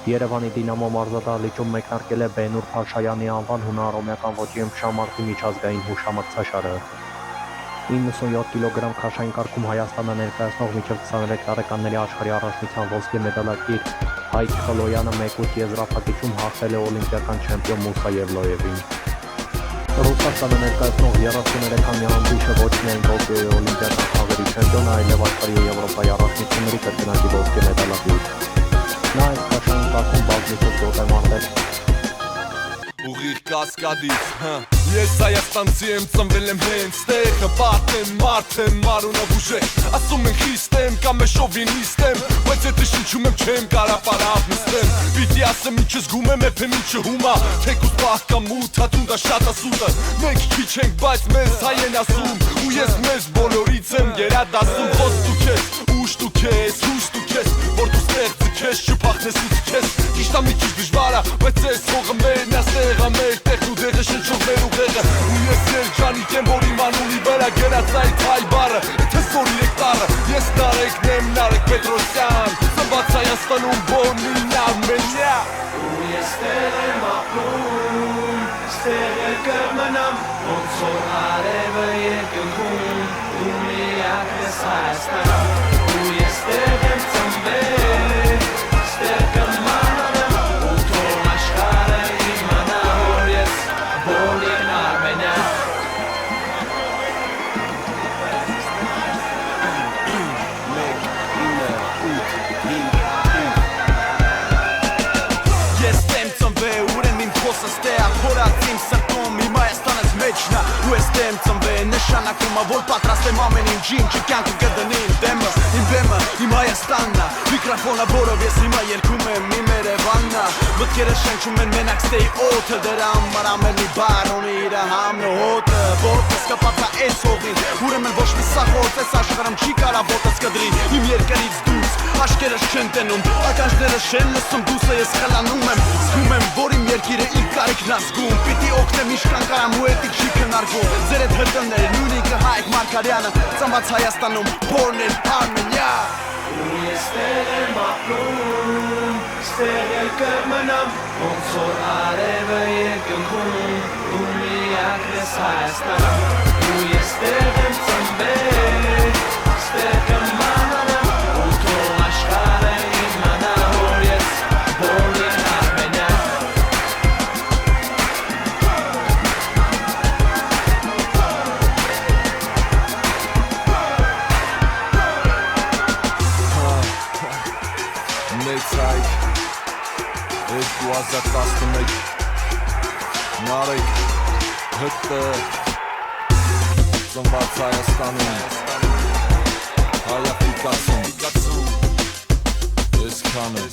Երևանի Դինամո մարզադահլիճում մեկնարկել է Բենուր Փաշայանի անվան հունահռոմեական ոճի ըմբշամարտի միջազգային հուշամրցաշարը։ 97 կգ քաշային կարգում Հայաստանը ներկայացնող մինչև 23 տարեկանների աշխարհի առաջնության ոսկե մեդալակիր Հայկ Խլոյանը 1-8 եզրափակիչում հաղթել է օլիմպիական չեմպիոն Մուսա Եվլոևին։ Ռուսաստանը ներկայացնող 33-ամյա ամբույշը ոչ միայն Տոկիոյի օլիմպիական խաղերի չեմպիոն է, այլև աշխարհի և Եվրոպայի առաջնությունների կրկնակի ոսկե մեդալակիր։ Նա այս քաշային կարգում բազմիցս գոտ է մարտել։ Ուղիղ Կասկադից, ես Հայաստանցի եմ, ծնվել եմ հենց տեղը, պատեմ, մարդ եմ, մարունով ուժեղ, ասում են խիստ եմ, կամ է շովինիստ եմ, բայց եթե շնչում եմ, չեմ կարա պարավ նստեմ, պիտի ասեմ ինչը զգում եմ, էփեմ ինչը հումա, թեկուզ պահ կամ մութ, հատուն դա շատ ասուտը, մենք քիչ ենք, բայց մեզ հայ են ասում, ու ես մեզ բոլորից եմ գերադասում, խոստու քեզ, ուշտու քեզ, հուշտու քեզ, որ դու ստեղծի քեզ, չփախնես ու քեզ, ճիշտ է մի քիչ դժվար է, բայց ես հողը մերն է ստեղը մեր տեղն ու դեղը շնչող մեր ուղեղը, ու ես երջանիկ եմ, որ իմ անունի վրա գերած այդ հայ բառը, եթե որ 3 տարը, ես Նարեկն եմ, Նարեկ Պետրոսյան, ծնված Հայաստանում Բոնին Արմենիա, ու ես տեղ եմ ապրում, ստեղ է կմնամ, ոնց որ արևը երկնքում, ու միակ ես Հայաստան, ու ես տեղ եմ ծնվել, ստեղ կմահանամ, ու թող աշխարհը իմանա, որ ես Բոնին Արմենիա։ Ես եմ ծնվել, ուրեն իմ խոսը ստեղ, փորած իմ սրտում, իմ Հայաստանս մեջն է, ու ես եմ ծնվել, նշանակում է, որ պատրաստ եմ ամեն ինչին, չկյանքը կդնի իմ դեմը, իմ բեմը, իմ Հայաստանն է, միկրոֆոնը, որով ես հիմա երգում եմ, իմ Երևանն է, մտքերը շնչում են մենակ ստեյ օդը, դրա համար ամեն մի բառ ունի իր համն ու հոտը, ոտս կպած է էս հողին, ուրեմն ոչ մի սախոց էս աշխարհում չի կարա ոտս կդրի, իմ երկրից դուրս, աշկերս չեն տենում, ականջներս չեն լսում, դուսը ես խլանում եմ, զգում եմ, որ իմ երկիրը իմ կարիքն է զգում, պիտի օգնեմ ինչքան կարամ ու էդիկ չի քննարկում, ձեր այդ հրտները, նույնիկը Հայկ Մարգարյանը, ծնված Հայաստանում, born in Armenia։ Ու ես տեղ եմ ապրում, ստեղ է կմնամ, ոնց որ արևը երկնքում, ու միակ ես Հայաստան, ու ես տեղ եմ ծնվել, ստեղ կմահանամ, ու թող աշխարհը իմանա, որ ես born in Armenia։ Մեծ Հայկ 2011 Նարեկ հտը ծնված Հայաստանում Հայաստիկացում Այսքանը